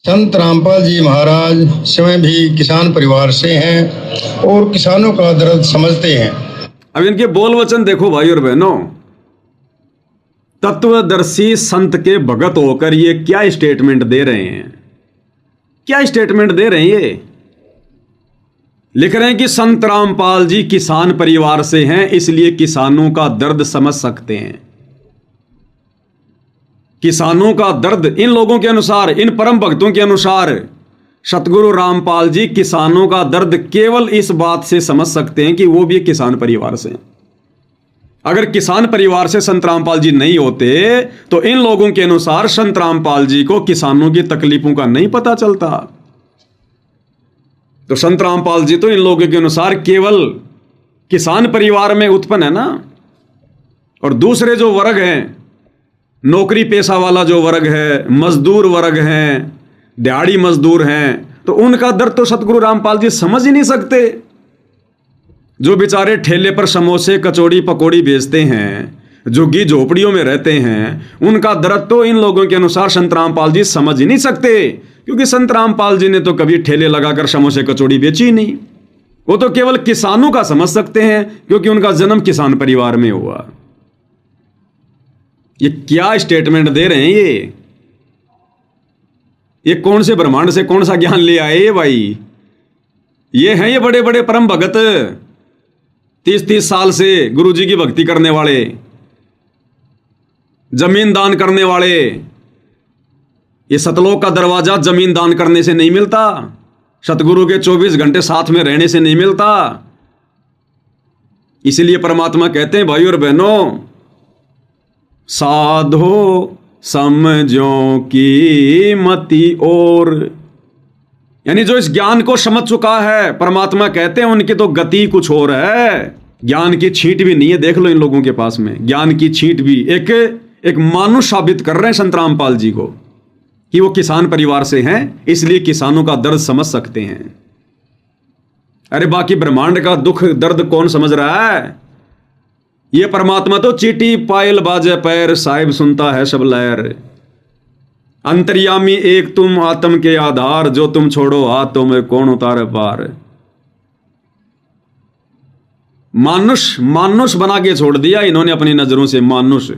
संत रामपाल जी महाराज स्वयं भी किसान परिवार से हैं और किसानों का दर्द समझते हैं। अब इनके बोल वचन देखो भाई और बहनों, तत्वदर्शी संत के भगत होकर ये क्या स्टेटमेंट दे रहे हैं, क्या स्टेटमेंट दे रहे हैं। ये लिख रहे हैं कि संत रामपाल जी किसान परिवार से हैं, इसलिए किसानों का दर्द समझ सकते हैं। किसानों का दर्द इन लोगों के अनुसार, इन परम भक्तों के अनुसार सतगुरु रामपाल जी किसानों का दर्द केवल इस बात से समझ सकते हैं कि वो भी एक किसान परिवार से हैं। अगर किसान परिवार से संत रामपाल जी नहीं होते तो इन लोगों के अनुसार संत रामपाल जी को किसानों की तकलीफों का नहीं पता चलता। तो संत रामपाल जी तो इन लोगों के अनुसार केवल किसान परिवार में उत्पन्न है ना। और दूसरे जो वर्ग हैं, नौकरी पेशा वाला जो वर्ग है, मजदूर वर्ग हैं, दिहाड़ी मजदूर हैं, तो उनका दर्द तो सतगुरु रामपाल जी समझ ही नहीं सकते। जो बेचारे ठेले पर समोसे कचौड़ी पकौड़ी बेचते हैं, झुग्गी झोपड़ियों में रहते हैं, उनका दर्द तो इन लोगों के अनुसार संत रामपाल जी समझ ही नहीं सकते, क्योंकि संत रामपाल जी ने तो कभी ठेले लगाकर समोसे कचौड़ी बेची ही नहीं। वो तो केवल किसानों का समझ सकते हैं, क्योंकि उनका जन्म किसान परिवार में हुआ। ये क्या स्टेटमेंट दे रहे हैं ये कौन से ब्रह्मांड से कौन सा ज्ञान ले आए ये भाई। ये हैं ये बड़े बड़े परम भगत, 30-30 साल से गुरु जी की भक्ति करने वाले, जमीन दान करने वाले। ये सतलोक का दरवाजा जमीन दान करने से नहीं मिलता, सतगुरु के 24 घंटे साथ में रहने से नहीं मिलता। इसलिए परमात्मा कहते हैं भाई और बहनों, साधो समझो की मति और, यानी जो इस ज्ञान को समझ चुका है, परमात्मा कहते हैं उनकी तो गति कुछ और है। ज्ञान की छींट भी नहीं है, देख लो इन लोगों के पास में ज्ञान की छींट भी। एक मानुष साबित कर रहे हैं संत रामपाल जी को कि वो किसान परिवार से हैं, इसलिए किसानों का दर्द समझ सकते हैं। अरे बाकी ब्रह्मांड का दुख दर्द कौन समझ रहा है। ये परमात्मा तो चीटी पायल बाजे पैर, साहिब सुनता है सब लहर। अंतर्यामी एक तुम आत्म के आधार, जो तुम छोड़ो हाथ तो में कौन उतारे पार। मानुष बना के छोड़ दिया इन्होंने अपनी नजरों से, मानुष।